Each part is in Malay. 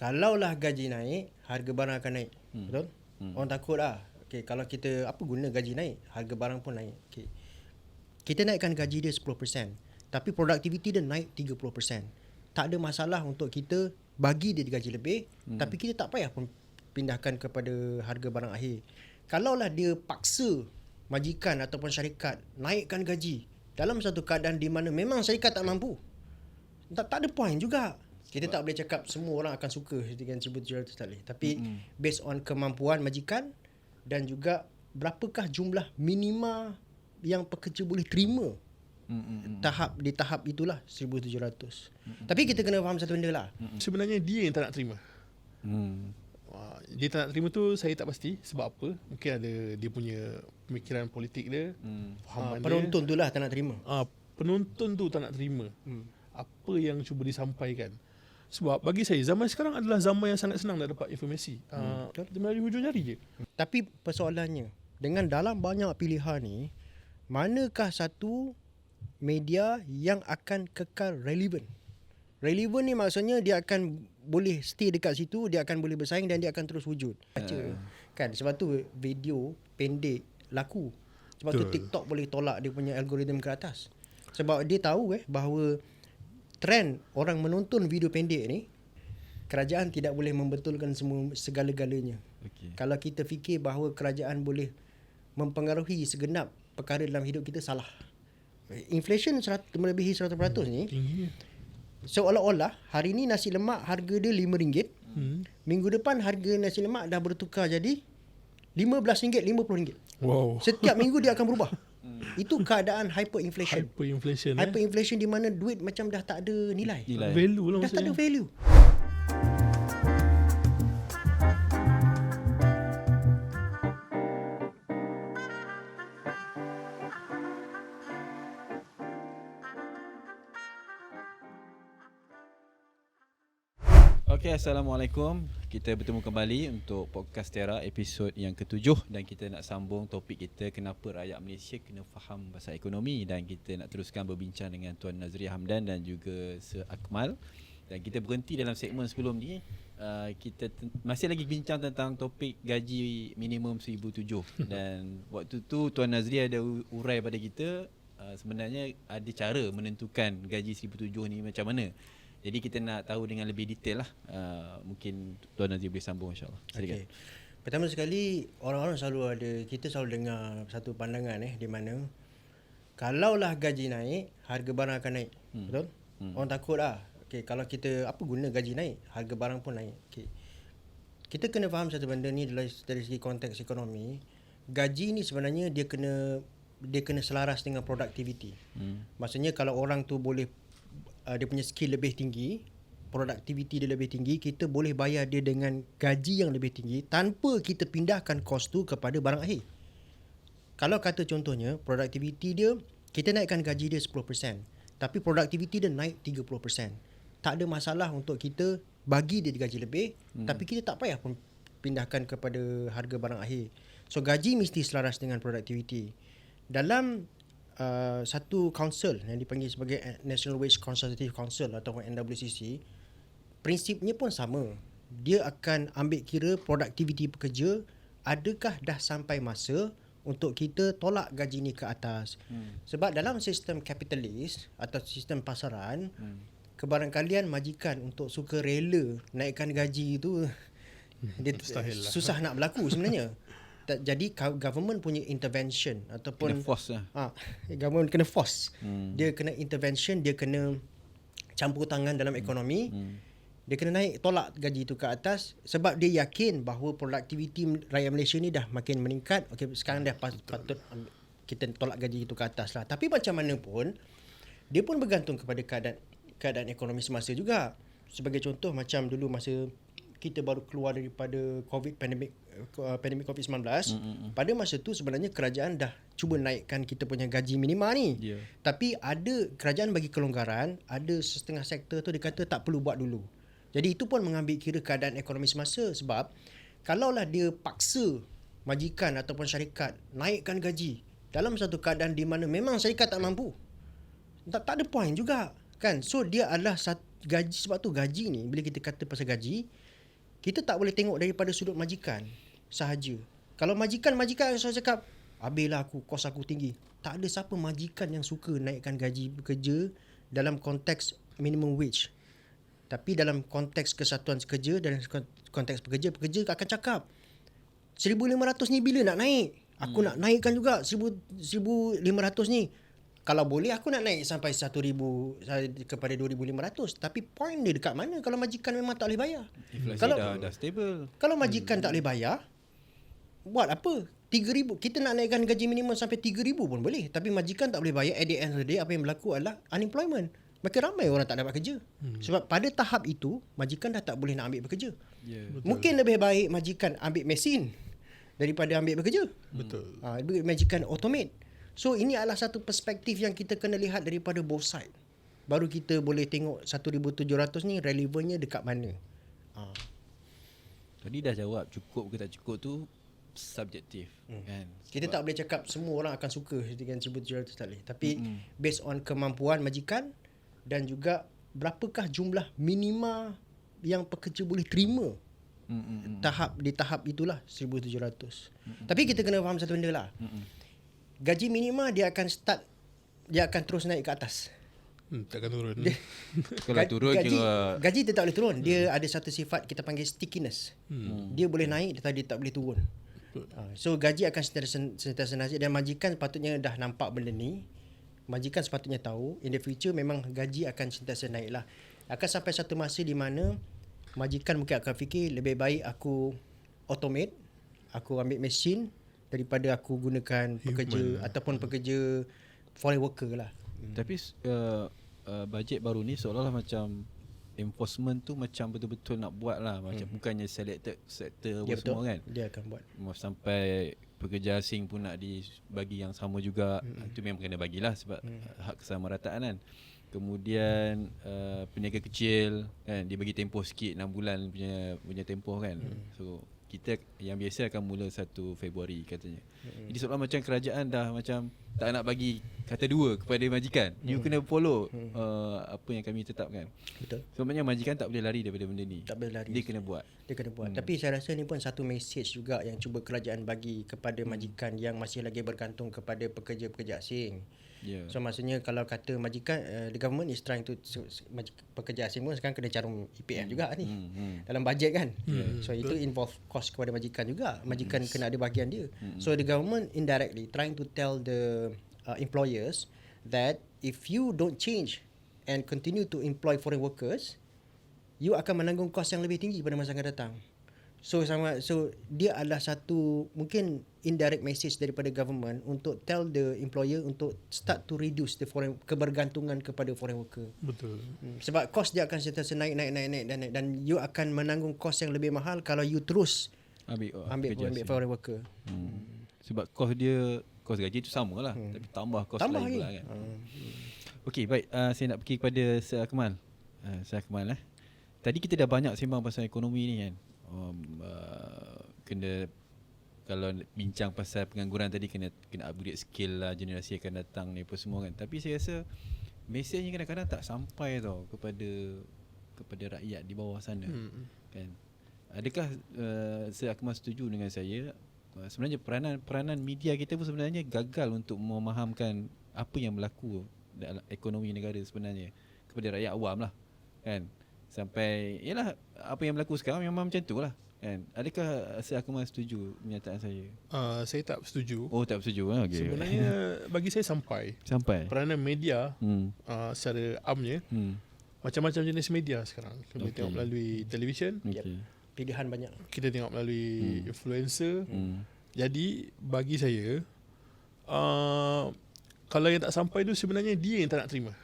Kalaulah gaji naik, harga barang akan naik. Betul? Orang takut lah. Okay, kalau kita apa guna gaji naik, harga barang pun naik. Okay. Kita naikkan gaji dia 10%, tapi produktiviti dia naik 30%. Tak ada masalah untuk kita bagi dia gaji lebih, tapi kita tak payah pun pindahkan kepada harga barang akhir. Kalaulah dia paksa majikan ataupun syarikat naikkan gaji dalam satu keadaan di mana memang syarikat tak mampu, tak ada point juga. Kita tak boleh cakap semua orang akan suka dengan 1,700 tak boleh. Tapi based on kemampuan majikan dan juga berapakah jumlah minima yang pekerja boleh terima di tahap itulah 1,700. Tapi kita kena faham satu benda lah. Sebenarnya dia yang tak nak terima. Dia tak nak terima tu saya tak pasti sebab apa. Mungkin ada dia punya pemikiran politik dia, fahaman Penonton tu lah tak nak terima. Penonton tu tak nak terima apa yang cuba disampaikan. Sebab bagi saya zaman sekarang adalah zaman yang sangat senang nak dapat informasi. Melalui hujung jari je. Tapi persoalannya, dengan dalam banyak pilihan ni, manakah satu media yang akan kekal relevan? Relevan ni maksudnya dia akan boleh stay dekat situ, dia akan boleh bersaing dan dia akan terus wujud. Kan sebab tu video pendek laku. Sebab tu TikTok boleh tolak dia punya algoritma ke atas. Sebab dia tahu bahawa trend orang menonton video pendek ni, kerajaan tidak boleh membetulkan segala-galanya. Kalau kita fikir bahawa kerajaan boleh mempengaruhi segenap perkara dalam hidup kita, salah. Inflation melebihi 100% ni Tinggi. seolah-olah hari ni nasi lemak harga dia RM5, minggu depan harga nasi lemak dah bertukar jadi RM15, RM50. Wow. Setiap minggu dia akan berubah. Itu keadaan hyperinflation. Hyperinflation di mana duit macam dah tak ada nilai. Value lah Dah maksudnya. tak ada value. Okay, Assalamualaikum. Kita bertemu kembali untuk Podcast Tera episod yang ke-7 dan kita nak sambung topik kita kenapa rakyat Malaysia kena faham pasal ekonomi, dan kita nak teruskan berbincang dengan Tuan Nazriah Hamdan dan juga Sir Akmal. Dan kita berhenti dalam segmen sebelum ni, kita masih lagi bincang tentang topik gaji minimum 1,700 dan waktu tu Tuan Nazriah ada urai pada kita sebenarnya ada cara menentukan gaji 1,700 ni macam mana. Jadi kita nak tahu dengan lebih detail lah. Mungkin Tuan Nazir boleh sambung insyaAllah. Okay. Pertama sekali, orang-orang kita selalu dengar satu pandangan di mana kalaulah gaji naik, harga barang akan naik. Betul? Orang takut lah. Okay, kalau kita apa guna gaji naik, harga barang pun naik. Okay. Kita kena faham satu benda ni dari segi konteks ekonomi. Gaji ni sebenarnya dia kena selaras dengan produktiviti. Maksudnya kalau orang tu boleh dia punya skill lebih tinggi, produktiviti dia lebih tinggi, kita boleh bayar dia dengan gaji yang lebih tinggi tanpa kita pindahkan kos tu kepada barang akhir. Kalau kata contohnya produktiviti dia, kita naikkan gaji dia 10%, tapi produktiviti dia naik 30%. Tak ada masalah untuk kita bagi dia gaji lebih, tapi kita tak payah pun pindahkan kepada harga barang akhir. So gaji mesti selaras dengan produktiviti. Dalam satu council yang dipanggil sebagai National Wage Consultative Council atau NWCC, prinsipnya pun sama. Dia akan ambil kira produktiviti pekerja, adakah dah sampai masa untuk kita tolak gaji ni ke atas. Sebab dalam sistem kapitalis atau sistem pasaran, kebarangkalian majikan untuk suka rela naikkan gaji tu dia susah nak berlaku sebenarnya. Jadi government punya intervention ataupun kena force lah. Government kena force. Dia kena intervention, dia kena campur tangan dalam ekonomi. Dia kena tolak gaji itu ke atas sebab dia yakin bahawa produktiviti rakyat Malaysia ni dah makin meningkat. Okey, sekarang dah patut kita tolak gaji itu ke atas lah. Tapi macam mana pun dia pun bergantung kepada keadaan ekonomi semasa juga. Sebagai contoh macam dulu masa kita baru keluar daripada pandemik COVID-19, pada masa tu sebenarnya kerajaan dah cuba naikkan kita punya gaji minima ni. Tapi ada kerajaan bagi kelonggaran, ada setengah sektor tu dia kata tak perlu buat dulu. Jadi itu pun mengambil kira keadaan ekonomi semasa, sebab kalaulah dia paksa majikan ataupun syarikat naikkan gaji dalam satu keadaan di mana memang syarikat tak mampu, tak ada point juga kan. So dia adalah gaji, sebab tu gaji ni, bila kita kata pasal gaji, kita tak boleh tengok daripada sudut majikan sahaja. Kalau majikan saya cakap, habislah kos aku tinggi. Tak ada siapa majikan yang suka naikkan gaji pekerja dalam konteks minimum wage. Tapi dalam konteks kesatuan kerja, dalam konteks pekerja akan cakap 1,500 ni bila nak naik? Aku nak naikkan juga 1,500 ni. Kalau boleh aku nak naik sampai 1,000 kepada 2,500. Tapi point dia dekat mana kalau majikan memang tak boleh bayar? Inflasi Kalau dah stable. Kalau majikan tak boleh bayar, buat apa? 3,000. Kita nak naikkan gaji minimum sampai 3,000 pun boleh. Tapi majikan tak boleh bayar. At the end of the day, apa yang berlaku adalah unemployment. Makin ramai orang tak dapat kerja. Sebab pada tahap itu, majikan dah tak boleh nak ambil bekerja. Mungkin lebih baik majikan ambil mesin daripada ambil bekerja. Betul. Majikan automate. So ini adalah satu perspektif yang kita kena lihat daripada both side. Baru kita boleh tengok 1,700 ni relevannya dekat mana. Tadi dah jawab cukup ke tak cukup tu subjektif kan. Kita tak boleh cakap semua orang akan suka dengan 1,700 tak boleh. Tapi based on kemampuan majikan dan juga berapakah jumlah minima yang pekerja boleh terima. Di tahap itulah 1,700. Tapi kita kena faham satu benda lah. Gaji minima dia akan terus naik ke atas. Takkan turun. Kalau turun gaji dia tak boleh turun. Dia ada satu sifat kita panggil stickiness. Dia boleh naik tetapi dia tak boleh turun. So gaji akan sentiasa naik dan majikan sepatutnya dah nampak benda ni. Majikan sepatutnya tahu in the future memang gaji akan sentiasa naik lah. Akan sampai satu masa di mana majikan mungkin akan fikir lebih baik aku automate, aku ambil mesin daripada aku gunakan pekerja ataupun pekerja foreign worker lah. Tapi bajet baru ni seolah-olah macam enforcement tu macam betul-betul nak buat lah. Macam bukannya selected sector Dia semua kan. Dia akan buat. Sampai pekerja asing pun nak dibagi yang sama juga. Itu memang kena bagilah sebab hak kesamarataan kan. Kemudian peniaga kecil kan, dia bagi tempoh sikit 6 bulan punya tempoh kan. So kita yang biasa akan mula 1 Februari katanya. Jadi seolah macam kerajaan dah macam tak nak bagi kata dua kepada majikan. You kena follow apa yang kami tetapkan. Betul. Sebenarnya majikan tak boleh lari daripada benda ni. Tak boleh lari. Dia kena buat. Tapi saya rasa ni pun satu message juga yang cuba kerajaan bagi kepada majikan yang masih lagi bergantung kepada pekerja-pekerja asing. So maksudnya kalau kata majikan, the government is trying to pekerja asing pun sekarang kena carum EPF juga ni dalam bajet kan. So itu involve cost kepada majikan juga. Majikan kena ada bahagian dia. So the government indirectly trying to tell the employers that if you don't change and continue to employ foreign workers, you akan menanggung kos yang lebih tinggi pada masa akan datang. So dia adalah satu mungkin indirect message daripada government untuk tell the employer untuk start to reduce the kebergantungan kepada foreign worker. Betul. Sebab kos dia akan sentiasa naik dan you akan menanggung kos yang lebih mahal kalau you terus ambil foreign worker. Sebab kos gaji tu sama lah, tapi tambah kos lain pula kan. Okey, baik, saya nak pergi kepada Sir Akmal. Sir Akmal tadi kita dah banyak sembang pasal ekonomi ni kan. Kena kalau bincang pasal pengangguran tadi kena upgrade skill lah, generasi akan datang ni apa semua kan. Tapi saya rasa mesej ni kadang-kadang tak sampai tau kepada rakyat di bawah sana kan. Adakah Sir Akmal setuju dengan saya sebenarnya peranan media kita pun sebenarnya gagal untuk memahamkan apa yang berlaku dalam ekonomi negara sebenarnya kepada rakyat awam lah kan. Sampai yalah apa yang berlaku sekarang memang macam tu lah kan. Adakah Sir Akmal setuju pernyataan saya? Saya tak setuju. Oh, tak setuju. Okay. Sebenarnya bagi saya sampai peranan media secara amnya macam-macam jenis media sekarang. Kita tengok melalui televisyen, pilihan banyak. Kita tengok melalui influencer. Jadi bagi saya kalau yang tak sampai tu sebenarnya dia yang tak nak terima.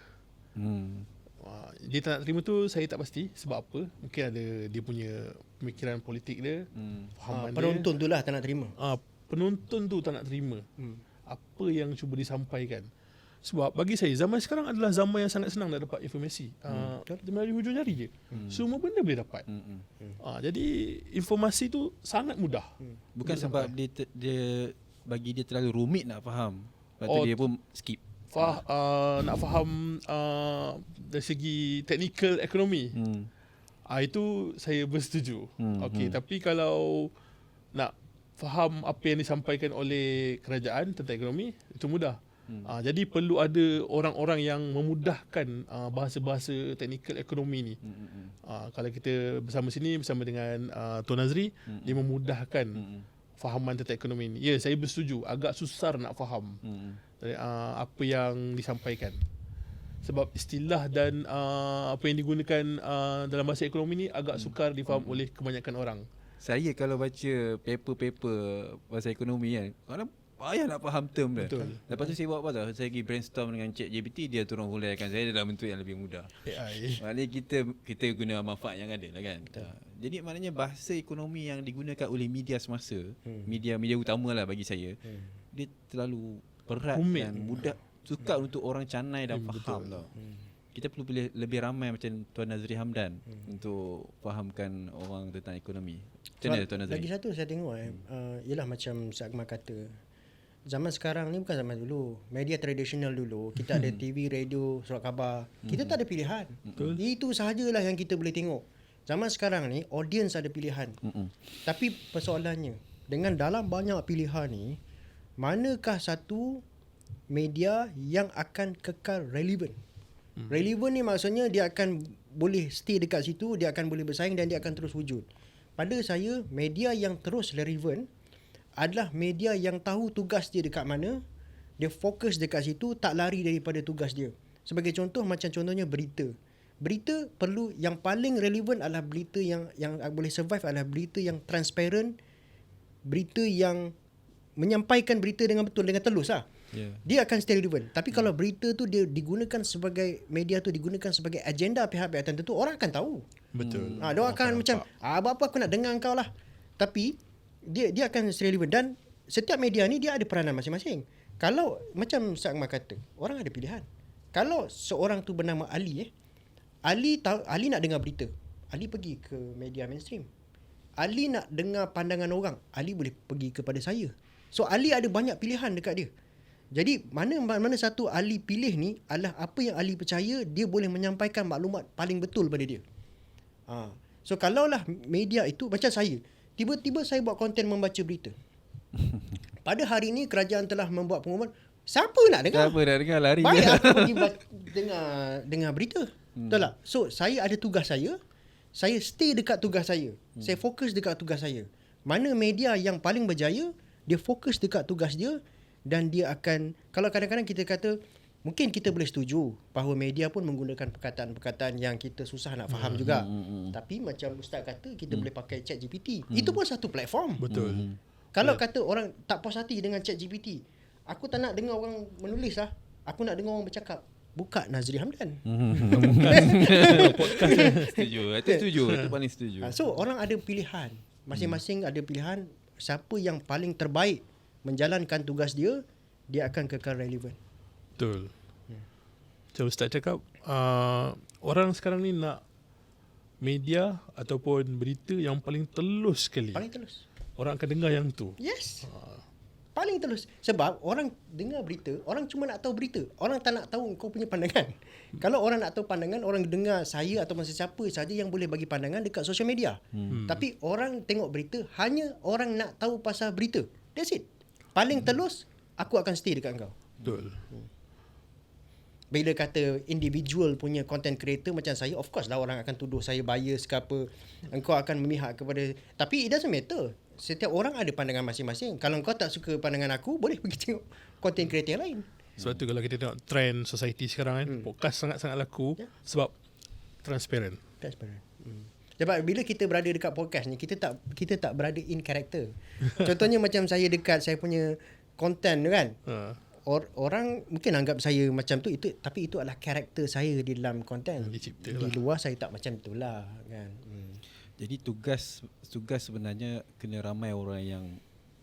Dia tak nak terima tu saya tak pasti sebab apa. Mungkin ada dia punya pemikiran politik dia, fahaman penonton tu lah tak nak terima. Penonton tu tak nak terima apa yang cuba disampaikan. Sebab bagi saya zaman sekarang adalah zaman yang sangat senang nak dapat informasi. Melalui hujung jari je. Semua benda boleh dapat. Jadi informasi tu sangat mudah. Bukan sebab dia bagi dia terlalu rumit nak faham. Lepas tu dia pun skip. nak faham dari segi technical ekonomi, itu saya bersetuju. Okey, tapi kalau nak faham apa yang disampaikan oleh kerajaan tentang ekonomi, itu mudah. Jadi perlu ada orang-orang yang memudahkan bahasa-bahasa teknikal ekonomi ni. Kalau kita bersama sini bersama dengan Tuan Nazri, dia memudahkan fahaman tentang ekonomi ni. Ya, saya bersetuju, agak susah nak faham apa yang disampaikan. Sebab istilah dan apa yang digunakan dalam bahasa ekonomi ni agak sukar difaham oleh kebanyakan orang. Saya kalau baca paper-paper pasal ekonomi kan, kadang payah nak faham term dia. Betul. Lepas tu saya buat apa tau? Saya pergi brainstorm dengan ChatGPT, dia turun huraikan saya dalam bentuk yang lebih mudah. AI. Maknanya kita guna manfaat yang ada lah kan. Jadi maknanya bahasa ekonomi yang digunakan oleh media semasa, media utama lah bagi saya, dia terlalu berat Rumit. dan mudah, sukar untuk orang canai dan faham tau. Kita perlu pilih lebih ramai macam Tuan Nazri Hamdan untuk fahamkan orang tentang ekonomi. Macam mana Tuan Nazri? Lagi satu saya tengok ialah macam Ustaz Akmal kata, zaman sekarang ni bukan zaman dulu. Media tradisional dulu, kita ada TV, radio, surat khabar. Kita tak ada pilihan. Itu sahajalah yang kita boleh tengok. Zaman sekarang ni audience ada pilihan. Tapi persoalannya, dengan dalam banyak pilihan ni, manakah satu media yang akan kekal relevan? Relevan ni maksudnya dia akan boleh stay dekat situ, dia akan boleh bersaing dan dia akan terus wujud. Pada saya, media yang terus relevan adalah media yang tahu tugas dia dekat mana, dia fokus dekat situ, tak lari daripada tugas dia. Sebagai contoh, macam contohnya berita. Berita perlu, yang paling relevan adalah berita yang boleh survive adalah berita yang transparent, berita yang menyampaikan berita dengan betul, dengan telus lah. Dia akan stay relevant. Tapi kalau berita tu dia digunakan sebagai, media tu digunakan sebagai agenda pihak-pihak tertentu, orang akan tahu. Betul. Dia akan macam apa aku nak dengar kau lah. Tapi dia akan stay relevant. Dan setiap media ni dia ada peranan masing-masing. Kalau macam Ustaz Akmal kata, orang ada pilihan. Kalau seorang tu bernama Ali Ali nak dengar berita, Ali pergi ke media mainstream. Ali nak dengar pandangan orang, Ali boleh pergi kepada saya. So Ali ada banyak pilihan dekat dia. Jadi mana satu Ali pilih ni adalah apa yang Ali percaya dia boleh menyampaikan maklumat paling betul pada dia. So kalaulah media itu macam saya, tiba-tiba saya buat konten membaca berita. Pada hari ini kerajaan telah membuat pengumuman, siapa nak dengar? Siapa nak dengar, lari. Baik aku pergi dengar berita. Betul tak? So saya ada tugas saya stay dekat tugas saya. Saya fokus dekat tugas saya. Mana media yang paling berjaya, dia fokus dekat tugas dia. Dan dia akan, kalau kadang-kadang kita kata, mungkin kita boleh setuju bahawa media pun menggunakan perkataan-perkataan yang kita susah nak faham juga. Tapi macam Ustaz kata, kita boleh pakai ChatGPT. Itu pun satu platform. Betul. Kalau kata orang tak puas hati dengan ChatGPT, aku tak nak dengar orang menulis lah, aku nak dengar orang bercakap, buka Nazri Hamdan. Setuju. Itu paling setuju. So orang ada pilihan. Masing-masing ada pilihan. Siapa yang paling terbaik menjalankan tugas dia, dia akan kekal relevan. Betul. Macam Ustaz cakap, orang sekarang ni nak media ataupun berita yang paling telus sekali. Paling telus. Orang akan dengar yang tu. Yes. Paling telus. Sebab orang dengar berita, orang cuma nak tahu berita. Orang tak nak tahu kau punya pandangan. Kalau orang nak tahu pandangan, orang dengar saya ataupun sesiapa saja yang boleh bagi pandangan dekat social media. Tapi orang tengok berita, hanya orang nak tahu pasal berita. That's it. Paling telus, aku akan stay dekat kau. Betul. Bila kata individual punya content creator macam saya, of course lah orang akan tuduh saya bias ke apa. Engkau akan memihak kepada, tapi it doesn't matter. Setiap orang ada pandangan masing-masing. Kalau kau tak suka pandangan aku, boleh pergi tengok content creator yang lain. Sebab tu kalau kita tengok trend society sekarang kan, podcast sangat-sangat laku sebab transparent. Transparent. Sebab bila kita berada dekat podcast ni, kita tak berada in character. Contohnya macam saya dekat saya punya content tu kan. Orang mungkin anggap saya macam tu, tapi itu adalah karakter saya di dalam content. Di luar saya tak macam itulah kan. Jadi tugas sebenarnya kena ramai orang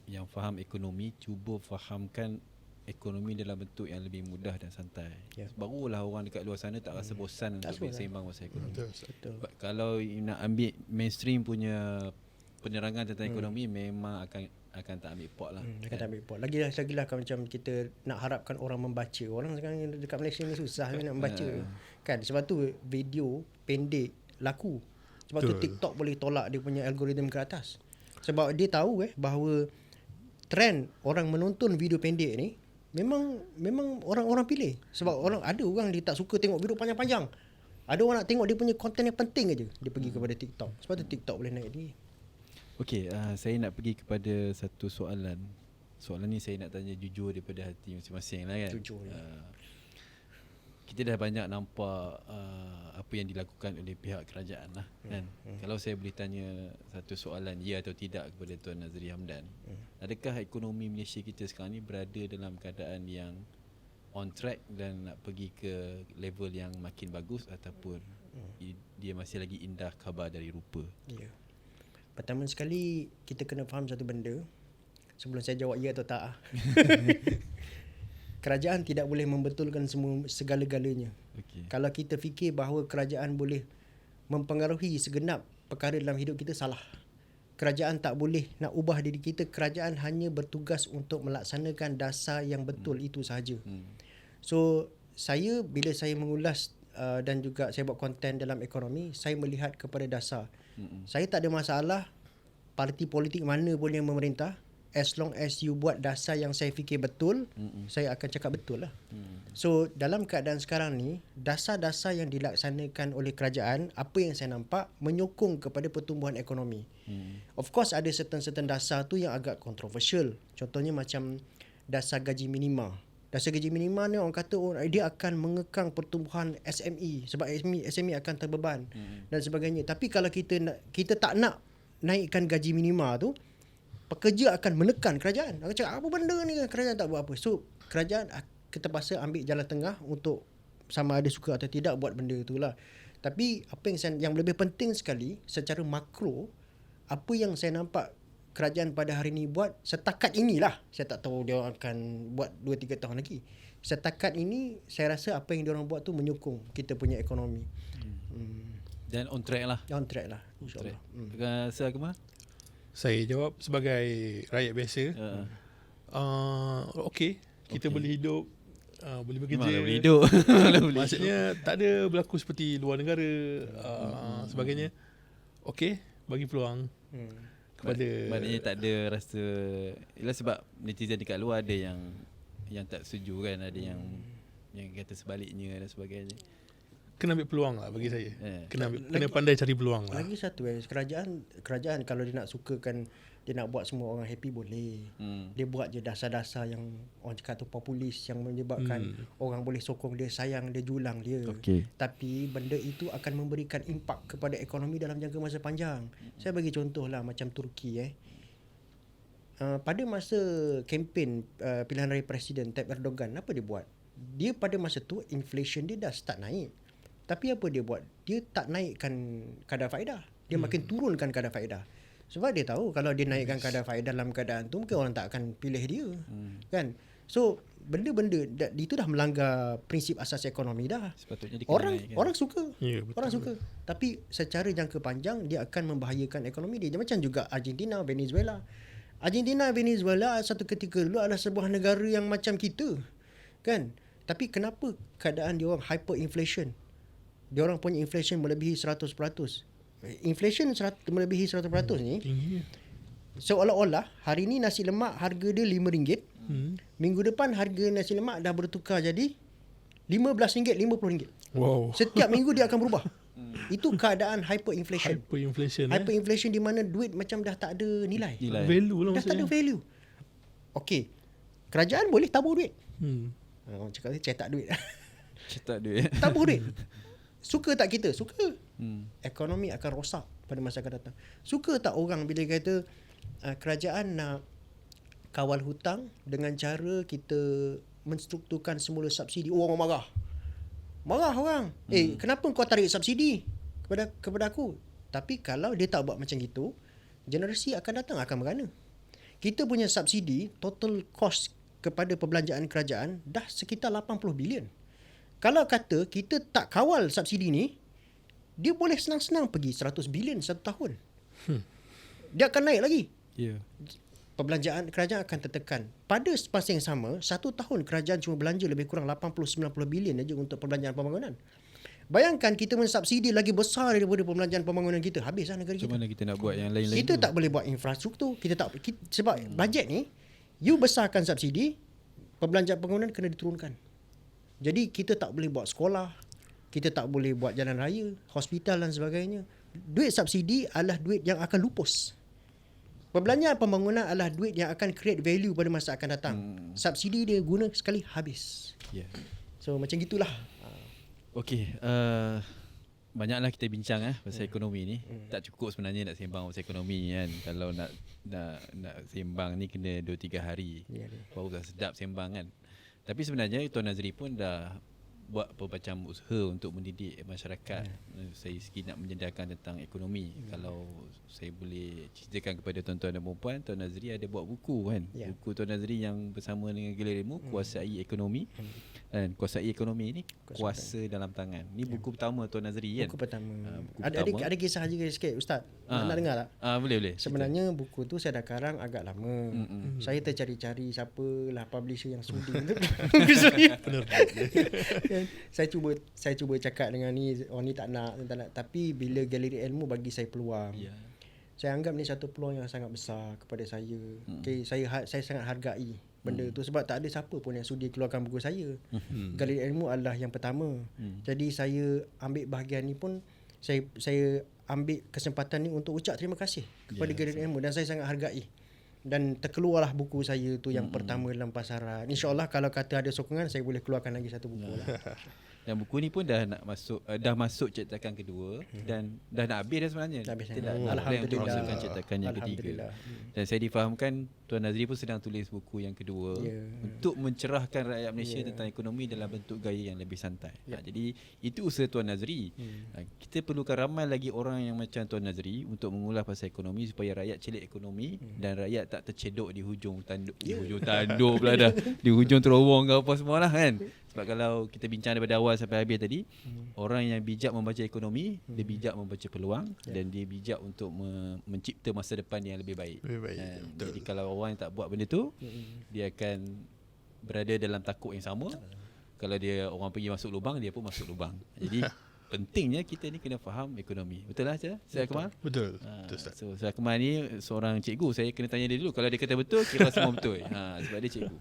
yang faham ekonomi, cuba fahamkan ekonomi dalam bentuk yang lebih mudah dan santai. Barulah orang dekat luar sana tak rasa bosan untuk bersembang pasal ekonomi. Betul. Kalau nak ambil mainstream punya penerangan tentang ekonomi, memang akan tak ambil pot lah. Dia kata ambil pot. Lagilah kalau macam kita nak harapkan orang membaca. Orang sekarang dekat Malaysia ni susah nak membaca. Kan? Sebab tu video pendek laku. Sebab tu TikTok boleh tolak dia punya algoritma ke atas. Sebab dia tahu bahawa trend orang menonton video pendek ni memang orang pilih. Sebab ada orang dia tak suka tengok video panjang-panjang. Ada orang nak tengok dia punya konten yang penting aja. Dia pergi kepada TikTok. Sebab tu TikTok boleh naik dia. Okey, saya nak pergi kepada satu soalan. Soalan ni saya nak tanya jujur daripada hati masing-masing lah kan. Jujur. Kita dah banyak nampak apa yang dilakukan oleh pihak kerajaan lah kan. Kalau saya boleh tanya satu soalan ya atau tidak kepada Tuan Nazri Hamdan, adakah ekonomi Malaysia kita sekarang ni berada dalam keadaan yang on track dan nak pergi ke level yang makin bagus ataupun dia masih lagi indah khabar dari rupa? Ya. Pertama sekali kita kena faham satu benda sebelum saya jawab ya atau tak. Kerajaan tidak boleh membetulkan segala-galanya. Okay. Kalau kita fikir bahawa kerajaan boleh mempengaruhi segenap perkara dalam hidup kita, salah. Kerajaan tak boleh nak ubah diri kita. Kerajaan hanya bertugas untuk melaksanakan dasar yang betul, itu sahaja. So bila saya mengulas dan juga saya buat konten dalam ekonomi, saya melihat kepada dasar. Saya tak ada masalah parti politik mana pun yang memerintah, as long as you buat dasar yang saya fikir betul, saya akan cakap betul lah. So dalam keadaan sekarang ni, dasar-dasar yang dilaksanakan oleh kerajaan, apa yang saya nampak menyokong kepada pertumbuhan ekonomi. Of course ada certain dasar tu yang agak kontroversial. Contohnya macam dasar gaji minima. Dasar gaji minima ni orang kata dia akan mengekang pertumbuhan SME sebab SME akan terbeban dan sebagainya. Tapi kalau kita tak nak naikkan gaji minima tu, pekerja akan menekan kerajaan. Akan cakap apa benda ni, kerajaan tak buat apa. So kerajaan terpaksa ambil jalan tengah untuk sama ada suka atau tidak buat benda itulah. Tapi apa yang lebih penting sekali secara makro, apa yang saya nampak kerajaan pada hari ini buat setakat inilah. Saya tak tahu dia akan buat 2-3 tahun lagi. Setakat ini saya rasa apa yang dia orang buat tu menyokong kita punya ekonomi. Dan on track lah. On track lah, insyaAllah. Rasa Akmal? Saya jawab sebagai rakyat biasa. Okey, kita boleh hidup, boleh bekerja. Memang boleh hidup. Maksudnya tak ada berlaku seperti luar negara, sebagainya. Okey, bagi peluang kepada, maknanya tak ada rasa, ialah sebab netizen dekat luar ada yang tak setuju kan, ada yang kata sebaliknya dan sebagainya. Kena ambil peluang lah bagi saya. Kena pandai cari peluang lah. Lagi satu kerajaan kalau dia nak sukakan, dia nak buat semua orang happy boleh. Dia buat je dasar-dasar yang orang cakap tu populis, yang menyebabkan orang boleh sokong dia, sayang dia, julang dia. Okay. Tapi benda itu akan memberikan impak kepada ekonomi dalam jangka masa panjang. Saya bagi contoh lah macam Turki. Pada masa kempen pilihan raya Presiden Tayyip Erdogan, apa dia buat? Dia pada masa tu inflation dia dah start naik. Tapi apa dia buat? Dia tak naikkan kadar faedah. Dia makin turunkan kadar faedah. Sebab dia tahu kalau dia naikkan kadar faedah dalam keadaan tu, mungkin orang tak akan pilih dia. Kan? So, benda-benda itu dah melanggar prinsip asas ekonomi dah. Sepatutnya orang suka. Ya, betul. Orang suka. Tapi secara jangka panjang dia akan membahayakan ekonomi dia. Macam juga Argentina, Venezuela. Satu ketika dulu adalah sebuah negara yang macam kita. Kan? Tapi kenapa keadaan dia orang hyperinflation? Dia orang punya inflation melebihi 100%. Inflation melebihi 100% ni Tinggi. seolah-olah hari ni nasi lemak harga dia RM5. Minggu depan harga nasi lemak dah bertukar jadi RM15, RM50. Wow. Setiap minggu dia akan berubah. Itu keadaan hyperinflation. Hyperinflation di mana duit macam dah tak ada nilai. Value lah Dah tak maksudnya. ada value. Okey. Kerajaan boleh tabur duit. Orang cakap cetak duit. Cetak duit. Tabur duit. Suka tak kita? Suka. Ekonomi akan rosak pada masa akan datang. Suka tak orang bila kata kerajaan nak kawal hutang dengan cara kita menstrukturkan semula subsidi? Orang marah. Marah orang. Kenapa kau tarik subsidi kepada aku? Tapi kalau dia tak buat macam itu, generasi akan datang akan merana. Kita punya subsidi, total cost kepada perbelanjaan kerajaan dah sekitar 80 bilion. Kalau kata kita tak kawal subsidi ni, dia boleh senang-senang pergi 100 bilion satu tahun. Dia akan naik lagi. Ya. perbelanjaan kerajaan akan tertekan. Pada masa yang sama, 1 tahun kerajaan cuma belanja lebih kurang 80-90 bilion saja untuk perbelanjaan pembangunan. Bayangkan kita mensubsidi lagi besar daripada perbelanjaan pembangunan kita. Habislah negara Macam kita. mana kita nak buat yang lain-lain Kita tu? tak boleh buat infrastruktur. Sebab bajet ni, you besarkan subsidi, perbelanjaan pembangunan kena diturunkan. Jadi kita tak boleh buat sekolah, kita tak boleh buat jalan raya, hospital dan sebagainya. Duit subsidi adalah duit yang akan lupus. Perbelanjaan pembangunan adalah duit yang akan create value pada masa akan datang. Subsidi dia guna sekali habis. Ya. So macam gitulah. Okey, banyaklah kita bincang pasal ekonomi ni. Tak cukup sebenarnya nak sembang pasal ekonomi kan. Kalau nak sembang ni kena 2-3 hari. Ya, Baru dah sedap sembang kan. Tapi sebenarnya Tuan Nazri pun dah buat macam usaha untuk mendidik masyarakat. Saya segi nak menyediakan tentang ekonomi. Kalau saya boleh ceritakan kepada tuan-tuan dan puan-puan, Tuan Nazri ada buat buku kan. Ya. Buku Tuan Nazri yang bersama dengan Galeri Ilmu, Kuasai Ekonomi. Dan Kuasai Ekonomi ni kuasa dalam tangan. Ni buku pertama Tuan Nazri kan. Buku pertama. Buku Ada kisah juga sikit Ustaz. Nak dengar tak? Boleh. Sebenarnya buku tu saya dah karang agak lama. Saya tercari-cari siapalah publisher yang sudi untuk buku saya. Benar. Saya cuba cakap dengan ni, ni tak nak. Tapi bila Galeri Ilmu bagi saya peluang. Ya. Saya anggap ni satu peluang yang sangat besar kepada saya. Okay, saya sangat hargai benda tu sebab tak ada siapa pun yang sudi keluarkan buku saya. Galeri Ilmu adalah yang pertama. Jadi saya ambil bahagian ni pun saya ambil kesempatan ni untuk ucap terima kasih kepada Galeri Ilmu dan saya sangat hargai. Dan terkeluarlah buku saya tu yang pertama dalam pasaran. InsyaAllah kalau kata ada sokongan saya boleh keluarkan lagi satu buku lah. Dan buku ni pun dah masuk cetakan kedua dan dah nak habis dah sebenarnya. Dah habis, Kita dah. dah plan untuk Alhamdulillah. masukkan cetakan yang ketiga. Alhamdulillah. Dan saya difahamkan Tuan Nazri pun sedang tulis buku yang kedua untuk mencerahkan rakyat Malaysia tentang ekonomi dalam bentuk gaya yang lebih santai. Jadi itu usaha Tuan Nazri. Kita perlukan ramai lagi orang yang macam Tuan Nazri untuk mengulas pasal ekonomi supaya rakyat celik ekonomi dan rakyat tak tercedok di hujung tanduk. Di hujung tanduk pula dah. Di hujung terowong ke apa semualah kan. Sebab kalau kita bincang daripada awal sampai habis tadi, orang yang bijak membaca ekonomi, dia bijak membaca peluang dan dia bijak untuk mencipta masa depan yang lebih baik. Jadi kalau orang yang tak buat benda tu, dia akan berada dalam takuk yang sama. Kalau dia orang pergi masuk lubang, dia pun masuk lubang. Jadi pentingnya kita ni kena faham ekonomi. Betul lah Saya Akmal? Betul. Betul Ustaz. So Saya Akmal ni seorang cikgu. Saya kena tanya dia dulu. Kalau dia kata betul, kira semua betul. Sebab dia cikgu.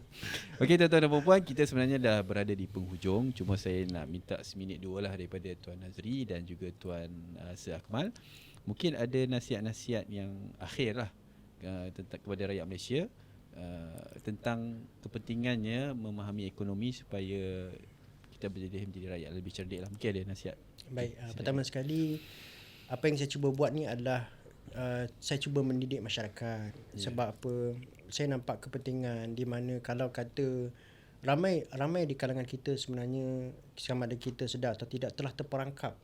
Okey tuan-tuan dan puan-puan, kita sebenarnya dah berada di penghujung. Cuma saya nak minta seminit dua lah daripada Tuan Nazri dan juga Tuan Sir Akmal. Mungkin ada nasihat-nasihat yang akhir lah tentang kepada rakyat Malaysia tentang kepentingannya memahami ekonomi supaya kita menjadi rakyat lebih cerdik lah. Mungkin ada nasihat. Baik, pertama sekali apa yang saya cuba buat ni adalah saya cuba mendidik masyarakat. Sebab apa? Saya nampak kepentingan di mana kalau kata ramai di kalangan kita sebenarnya sama ada kita sedar atau tidak telah terperangkap.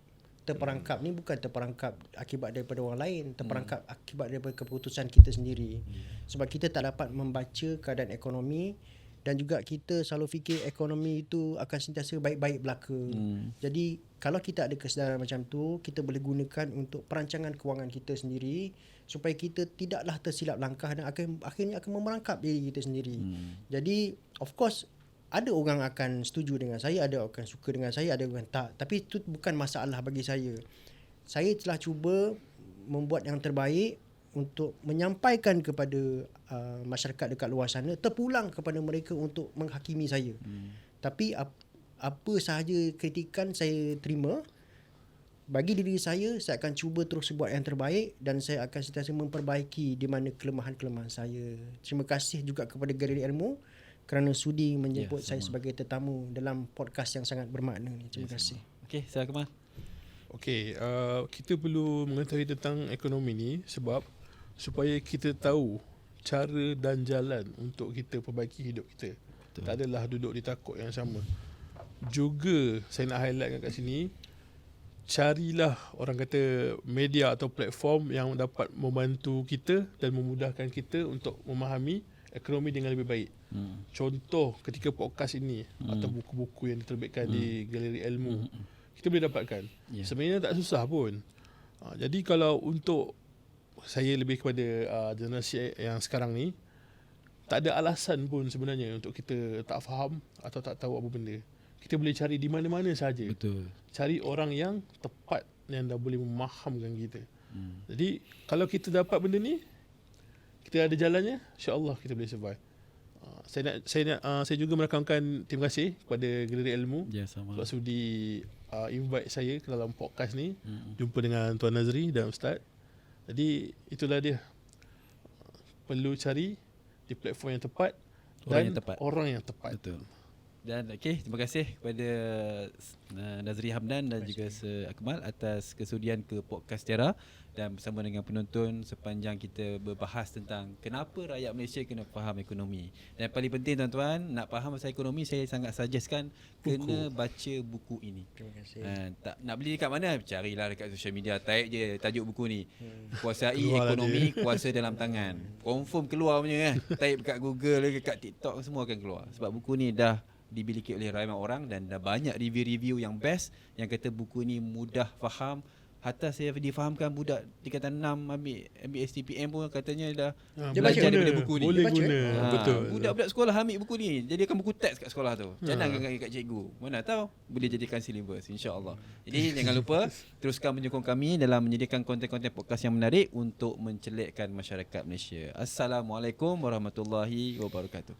Terperangkap ni bukan terperangkap akibat daripada orang lain, terperangkap akibat daripada keputusan kita sendiri. Sebab kita tak dapat membaca keadaan ekonomi dan juga kita selalu fikir ekonomi itu akan sentiasa baik-baik belaka. Jadi kalau kita ada kesedaran macam tu, kita boleh gunakan untuk perancangan kewangan kita sendiri supaya kita tidaklah tersilap langkah dan akhirnya akan memerangkap diri kita sendiri. Jadi of course ada orang akan setuju dengan saya, ada orang akan suka dengan saya, ada orang tak. Tapi itu bukan masalah bagi saya. Saya telah cuba membuat yang terbaik untuk menyampaikan kepada masyarakat dekat luar sana, terpulang kepada mereka untuk menghakimi saya. Tapi apa sahaja kritikan saya terima, bagi diri saya akan cuba terus buat yang terbaik dan saya akan sentiasa memperbaiki di mana kelemahan-kelemahan saya. Terima kasih juga kepada Galeri Ilmu kerana sudi menjemput saya sebagai tetamu dalam podcast yang sangat bermakna ni. Terima kasih. Okey, saya Akmal. Okey, kita perlu mengetahui tentang ekonomi ni sebab supaya kita tahu cara dan jalan untuk kita perbaiki hidup kita. Betul. Tak adalah duduk di takut yang sama. Juga saya nak highlightkan kat sini, carilah orang kata media atau platform yang dapat membantu kita dan memudahkan kita untuk memahami ekonomi dengan lebih baik. Contoh ketika podcast ini atau buku-buku yang diterbitkan di Galeri Ilmu, kita boleh dapatkan. Sebenarnya tak susah pun. Jadi kalau untuk saya lebih kepada generasi yang sekarang ni, tak ada alasan pun sebenarnya untuk kita tak faham atau tak tahu apa benda. Kita boleh cari di mana-mana saja. Betul. Cari orang yang tepat yang dah boleh memahamkan kita. Jadi kalau kita dapat benda ni, kita ada jalannya, insya-Allah kita boleh survive. Saya juga merakamkan terima kasih kepada Galeri Ilmu Ya, sama. sebab sudi invite saya ke dalam podcast ni. Jumpa dengan Tuan Nazri dan Ustaz. Jadi itulah dia. Perlu cari di platform yang tepat orang yang tepat. Betul. Dan terima kasih kepada Nazri Hamdan dan juga Akmal atas kesudian ke podcast Tera dan bersama dengan penonton sepanjang kita berbahas tentang kenapa rakyat Malaysia kena faham ekonomi. Dan paling penting tuan-tuan, nak faham pasal ekonomi, saya sangat suggestkan kena baca buku ini. Terima kasih. Tak nak beli dekat mana? Carilah dekat social media, type je tajuk buku ni. Kuasai Keluar ekonomi, kuasa dalam tangan. Confirm keluar punya kan. Type kat Google, kat TikTok, semua akan keluar. Sebab buku ni dah dibiliki oleh ramai orang dan dah banyak review-review yang best yang kata buku ni mudah faham. Hatta saya difahamkan budak tingkatan 6 ambil STPM pun katanya dah belajar daripada buku ni. Boleh Baca. guna. Betul. Budak-budak sekolah ambil buku ni, jadikan buku teks kat sekolah tu. Cadangkan kat cikgu. Mana tahu boleh jadikan silibus, insya-Allah. Jadi jangan lupa teruskan menyokong kami dalam menyediakan konten-konten podcast yang menarik untuk mencelekkan masyarakat Malaysia. Assalamualaikum warahmatullahi wabarakatuh.